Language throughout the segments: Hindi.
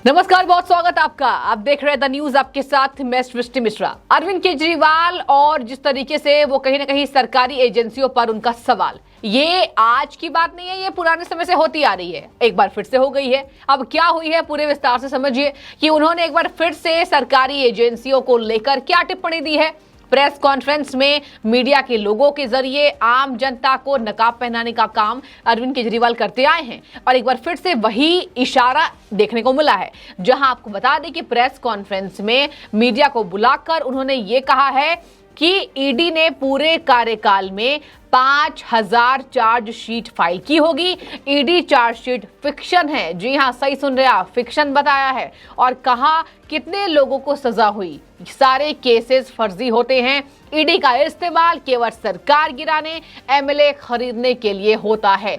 नमस्कार, बहुत स्वागत आपका। आप देख रहे हैं द न्यूज, आपके साथ मैं सृष्टि मिश्रा। अरविंद केजरीवाल और जिस तरीके से वो कहीं ना कहीं सरकारी एजेंसियों पर उनका सवाल, ये आज की बात नहीं है, ये पुराने समय से होती आ रही है। एक बार फिर से हो गई है। अब क्या हुई है पूरे विस्तार से समझिए कि उन्होंने एक बार फिर से सरकारी एजेंसियों को लेकर क्या टिप्पणी दी है। प्रेस कॉन्फ्रेंस में मीडिया के लोगों के जरिए आम जनता को नकाब पहनाने का काम अरविंद केजरीवाल करते आए हैं और एक बार फिर से वही इशारा देखने को मिला है, जहां आपको बता दें कि प्रेस कॉन्फ्रेंस में मीडिया को बुलाकर उन्होंने ये कहा है कि ईडी ने पूरे कार्यकाल में 5000 चार्जशीट फाइल की होगी। ईडी चार्जशीट फिक्शन है। जी हां, सही सुन रहे आप, फिक्शन बताया है। और कहा कितने लोगों को सजा हुई, सारे केसेस फर्जी होते हैं। ईडी का इस्तेमाल केवल सरकार गिराने, एमएलए खरीदने के लिए होता है।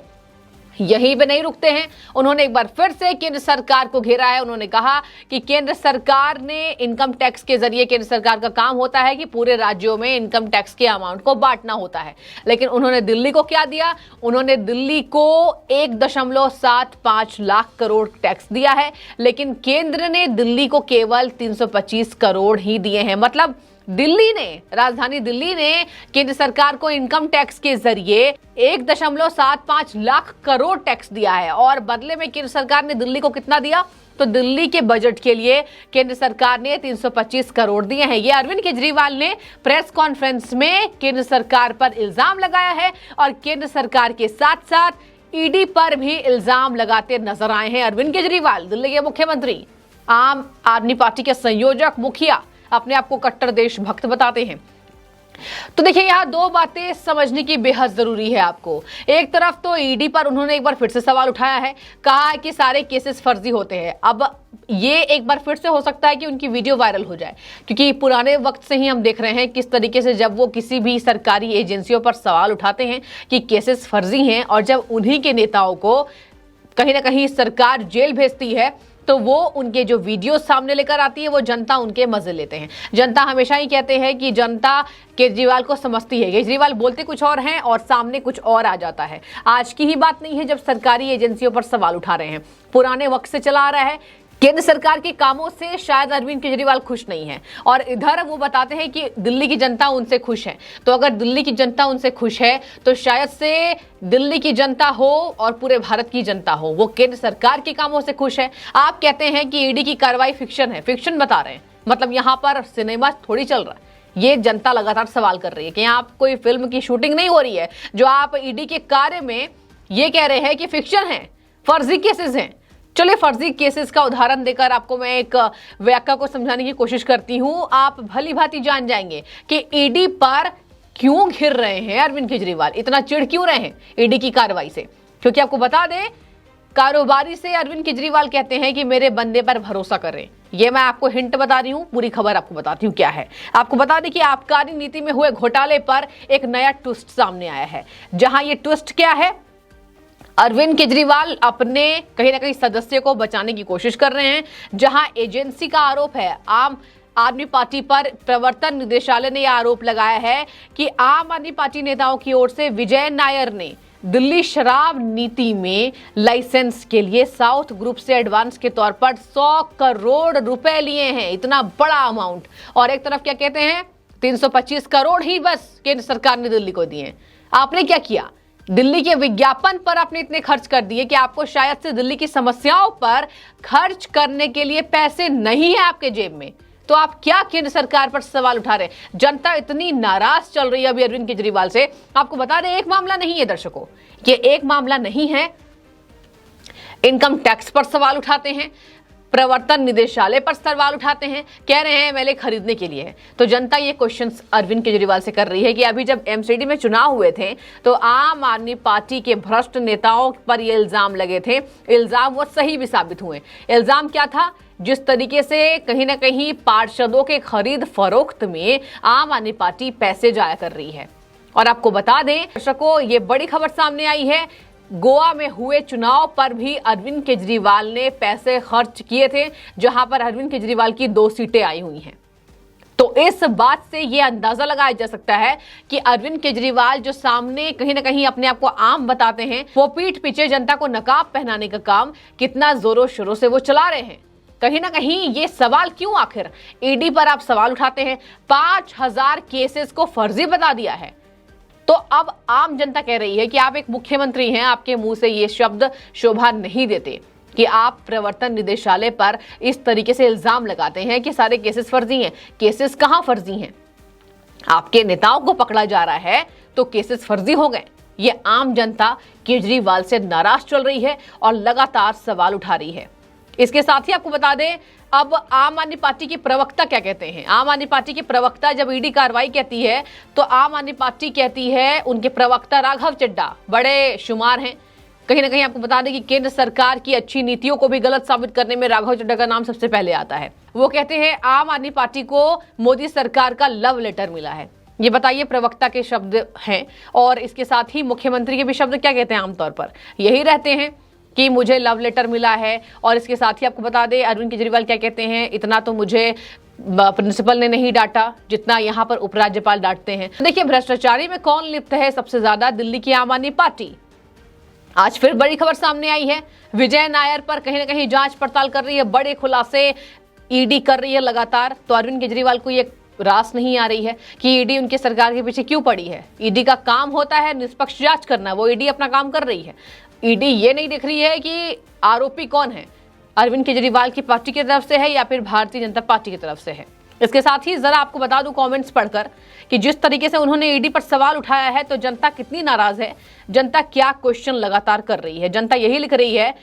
यहीं पे नहीं रुकते हैं, उन्होंने एक बार फिर से केंद्र सरकार को घेरा है। उन्होंने कहा कि केंद्र सरकार ने इनकम टैक्स के जरिए, केंद्र सरकार का काम होता है कि पूरे राज्यों में इनकम टैक्स के अमाउंट को बांटना होता है, लेकिन उन्होंने दिल्ली को क्या दिया? उन्होंने दिल्ली को 1.75 लाख करोड़ टैक्स दिया है, लेकिन केंद्र ने दिल्ली को केवल 325 करोड़ ही दिए हैं। मतलब दिल्ली ने, राजधानी दिल्ली ने केंद्र सरकार को इनकम टैक्स के जरिए 1.75 लाख करोड़ टैक्स दिया है और बदले में केंद्र सरकार ने दिल्ली को कितना दिया? तो दिल्ली के बजट के लिए केंद्र सरकार ने 325 करोड़ दिए हैं। ये अरविंद केजरीवाल ने प्रेस कॉन्फ्रेंस में केंद्र सरकार पर इल्जाम लगाया है और केंद्र सरकार के साथ साथ ईडी पर भी इल्जाम लगाते नजर आए हैं अरविंद केजरीवाल। दिल्ली के मुख्यमंत्री, आम आदमी पार्टी के संयोजक, मुखिया, अपने आप को कट्टर देशभक्त बताते हैं। तो देखिए, यहां दो बातें समझने की बेहद जरूरी है आपको। एक तरफ तो ईडी पर उन्होंने एक बार फिर से सवाल उठाया है, कहा है कि सारे केसेस फर्जी होते हैं। अब ये एक बार फिर से हो सकता है कि उनकी वीडियो वायरल हो जाए, क्योंकि पुराने वक्त से ही हम देख रहे हैं किस तरीके से जब वो किसी भी सरकारी एजेंसियों पर सवाल उठाते हैं कि केसेस फर्जी हैं और जब उन्हीं के नेताओं को कहीं ना कहीं सरकार जेल भेजती है तो वो उनके जो वीडियो सामने लेकर आती है वो जनता उनके मजे लेते हैं। जनता हमेशा ही कहते हैं कि जनता केजरीवाल को समझती है। केजरीवाल बोलते कुछ और हैं और सामने कुछ और आ जाता है। आज की ही बात नहीं है जब सरकारी एजेंसियों पर सवाल उठा रहे हैं, पुराने वक्त से चला आ रहा है। केंद्र सरकार के कामों से शायद अरविंद केजरीवाल खुश नहीं है और इधर वो बताते हैं कि दिल्ली की जनता उनसे खुश है। तो अगर दिल्ली की जनता उनसे खुश है तो शायद से दिल्ली की जनता हो और पूरे भारत की जनता हो, वो केंद्र सरकार के कामों से खुश है। आप कहते हैं कि ईडी की कार्रवाई फिक्शन है, फिक्शन बता रहे हैं, मतलब यहाँ पर सिनेमा थोड़ी चल रहा है। ये जनता लगातार सवाल कर रही है कि यहाँ कोई फिल्म की शूटिंग नहीं हो रही है जो आप ईडी के कार्य में ये कह रहे हैं कि फिक्शन है, फर्जी केसेस हैं। चलिए, फर्जी केसेस का उदाहरण देकर आपको मैं एक व्याख्या को समझाने की कोशिश करती हूं। आप भली भांति जान जाएंगे कि ईडी पर क्यों घिर रहे हैं अरविंद केजरीवाल, इतना चिढ़ क्यों रहे हैं ईडी की कार्रवाई से। क्योंकि आपको बता दें, कारोबारी से अरविंद केजरीवाल कहते हैं कि मेरे बंदे पर भरोसा करें। ये मैं आपको हिंट बता रही हूं, पूरी खबर आपको बताती हूं क्या है। आपको बता दें कि आबकारी नीति में हुए घोटाले पर एक नया ट्विस्ट सामने आया है, जहां ये ट्विस्ट क्या है? अरविंद केजरीवाल अपने कहीं ना कहीं सदस्य को बचाने की कोशिश कर रहे हैं। जहां एजेंसी का आरोप है आम आदमी पार्टी पर, प्रवर्तन निदेशालय ने यह आरोप लगाया है कि आम आदमी पार्टी नेताओं की ओर से विजय नायर ने दिल्ली शराब नीति में लाइसेंस के लिए साउथ ग्रुप से एडवांस के तौर पर 100 करोड़ रुपए लिए हैं। इतना बड़ा अमाउंट। और एक तरफ क्या कहते हैं, 325 करोड़ ही बस केंद्र सरकार ने दिल्ली को दिए। आपने क्या किया? दिल्ली के विज्ञापन पर आपने इतने खर्च कर दिए कि आपको शायद से दिल्ली की समस्याओं पर खर्च करने के लिए पैसे नहीं है आपके जेब में। तो आप क्या केंद्र सरकार पर सवाल उठा रहे हैं? जनता इतनी नाराज चल रही है अभी अरविंद केजरीवाल से। आपको बता दें, एक मामला नहीं है दर्शकों, ये एक मामला नहीं है। इनकम टैक्स पर सवाल उठाते हैं, प्रवर्तन निदेशालय पर सवाल उठाते हैं, कह रहे हैं एमएलए खरीदने के लिए है। तो जनता ये क्वेश्चंस अरविंद केजरीवाल से कर रही है कि अभी जब एमसीडी में चुनाव हुए थे तो आम आदमी पार्टी के भ्रष्ट नेताओं पर ये इल्जाम लगे थे। इल्जाम वो सही भी साबित हुए। इल्जाम क्या था? जिस तरीके से कहीं ना कहीं पार्षदों के खरीद फरोख्त में आम आदमी पार्टी पैसे जाया कर रही है। और आपको बता दें दर्शकों, ये बड़ी खबर सामने आई है, गोवा में हुए चुनाव पर भी अरविंद केजरीवाल ने पैसे खर्च किए थे, जहां पर अरविंद केजरीवाल की 2 सीटें आई हुई हैं। तो इस बात से यह अंदाजा लगाया जा सकता है कि अरविंद केजरीवाल जो सामने कहीं ना कहीं अपने आप को आम बताते हैं, वो पीठ पीछे जनता को नकाब पहनाने का काम कितना जोरों शोरों से वो चला रहे हैं। कहीं ना कहीं ये सवाल क्यों आखिर ईडी पर आप सवाल उठाते हैं? 5000 केसेस को फर्जी बता दिया है। तो अब आम जनता कह रही है कि आप एक मुख्यमंत्री हैं, आपके मुंह से ये शब्द शोभा नहीं देते कि आप प्रवर्तन निदेशालय पर इस तरीके से इल्जाम लगाते हैं कि सारे केसेस फर्जी हैं। केसेस कहां फर्जी हैं? आपके नेताओं को पकड़ा जा रहा है तो केसेस फर्जी हो गए। ये आम जनता केजरीवाल से नाराज चल रही है और लगातार सवाल उठा रही है। इसके साथ ही आपको बता दें, अब आम आदमी पार्टी के प्रवक्ता क्या कहते हैं। आम आदमी पार्टी के प्रवक्ता जब ईडी कार्रवाई कहती है तो आम आदमी पार्टी कहती है, उनके प्रवक्ता राघव चड्ढा बड़े शुमार हैं। कहीं ना कहीं आपको बता दें कि केंद्र सरकार की अच्छी नीतियों को भी गलत साबित करने में राघव चड्ढा का नाम सबसे पहले आता है। वो कहते हैं आम आदमी पार्टी को मोदी सरकार का लव लेटर मिला है। ये बताइए, प्रवक्ता के शब्द हैं। और इसके साथ ही मुख्यमंत्री के भी शब्द क्या कहते हैं? आमतौर पर यही रहते हैं कि मुझे लव लेटर मिला है। और इसके साथ ही आपको बता दें, अरविंद केजरीवाल क्या कहते हैं, इतना तो मुझे प्रिंसिपल ने नहीं डांटा जितना यहाँ पर उपराज्यपाल डांटते हैं। देखिए, भ्रष्टाचारी में कौन लिप्त है सबसे ज्यादा? दिल्ली की आम आदमी पार्टी। आज फिर बड़ी खबर सामने आई है। विजय नायर पर कहीं ना कहीं जांच पड़ताल कर रही है, बड़े खुलासे ईडी कर रही है लगातार। तो अरविंद केजरीवाल को ये रास नहीं आ रही है कि ईडी उनके सरकार के पीछे क्यों पड़ी है। ईडी का काम होता है निष्पक्ष जांच करना, वो ईडी अपना काम कर रही है। ईडी ये नहीं देख रही है कि आरोपी कौन है, अरविंद केजरीवाल की पार्टी की तरफ से है या फिर भारतीय जनता पार्टी की तरफ से है। इसके साथ ही जरा आपको बता दूं कमेंट्स पढ़कर कि जिस तरीके से उन्होंने ईडी पर सवाल उठाया है तो जनता कितनी नाराज है, जनता क्या क्वेश्चन लगातार कर रही है। जनता यही लिख रही है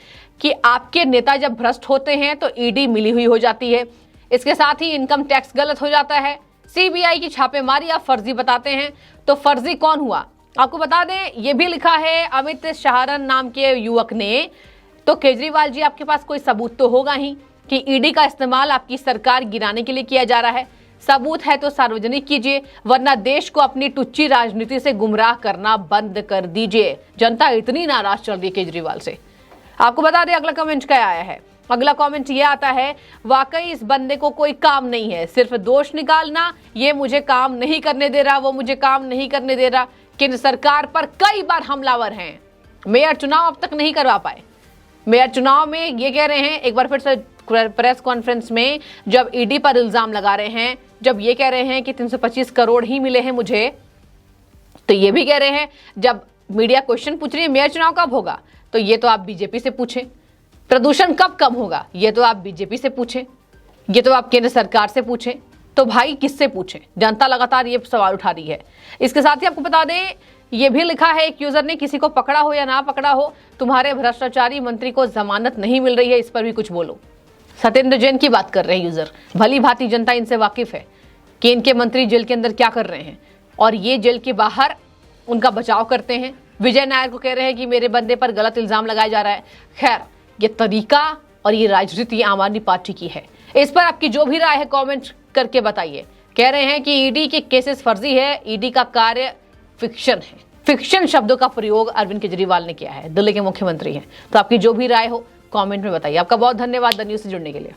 कि आपके नेता जब भ्रष्ट होते हैं तो ईडी मिली हुई हो जाती है। इसके साथ ही इनकम टैक्स गलत हो जाता है, सीबीआई की छापेमारी आप फर्जी बताते हैं। तो फर्जी कौन हुआ? आपको बता दें, ये भी लिखा है अमित शाहरन नाम के युवक ने। तो केजरीवाल जी, आपके पास कोई सबूत तो होगा ही कि ईडी का इस्तेमाल आपकी सरकार गिराने के लिए किया जा रहा है। सबूत है तो सार्वजनिक कीजिए, वरना देश को अपनी टुच्ची राजनीति से गुमराह करना बंद कर दीजिए। जनता इतनी नाराज चल रही है केजरीवाल से। आपको बता दें अगला कमेंट क्या आया है। अगला कमेंट ये आता है, वाकई इस बंदे को कोई काम नहीं है, सिर्फ दोष निकालना। ये मुझे काम नहीं करने दे रहा, वो मुझे काम नहीं करने दे रहा। केंद्र सरकार पर कई बार हमलावर हैं। मेयर चुनाव अब तक नहीं करवा पाए। मेयर चुनाव में ये कह रहे हैं, एक बार फिर से प्रेस कॉन्फ्रेंस में जब ईडी पर इल्जाम लगा रहे हैं, जब ये कह रहे हैं कि 325 करोड़ ही मिले हैं मुझे, तो ये भी कह रहे हैं जब मीडिया क्वेश्चन पूछ रही है मेयर चुनाव कब होगा, तो ये तो आप बीजेपी से पूछें। प्रदूषण कब कम होगा, ये तो आप बीजेपी से पूछें। ये तो आप केंद्र सरकार से पूछें। तो भाई किससे पूछें? जनता लगातार ये सवाल उठा रही है। इसके साथ ही आपको बता दें, ये भी लिखा है एक यूजर ने, किसी को पकड़ा हो या ना पकड़ा हो, तुम्हारे भ्रष्टाचारी मंत्री को जमानत नहीं मिल रही है, इस पर भी कुछ बोलो। सत्येंद्र जैन की बात कर रहे हैं यूजर। भली भांति जनता इनसे वाकिफ है कि इनके मंत्री जेल के अंदर क्या कर रहे हैं और ये जेल के बाहर उनका बचाव करते हैं। विजय नायर को कह रहे हैं कि मेरे बंदे पर गलत इल्जाम लगाया जा रहा है। खैर, ये तरीका और ये राजनीति आम आदमी पार्टी की है। इस पर आपकी जो भी राय है कमेंट करके बताइए। कह रहे हैं कि ईडी के केसेस फर्जी है, ईडी का कार्य फिक्शन है। फिक्शन शब्दों का प्रयोग अरविंद केजरीवाल ने किया है, दिल्ली के मुख्यमंत्री हैं। तो आपकी जो भी राय हो कमेंट में बताइए। आपका बहुत धन्यवाद द न्यूज़ से जुड़ने के लिए।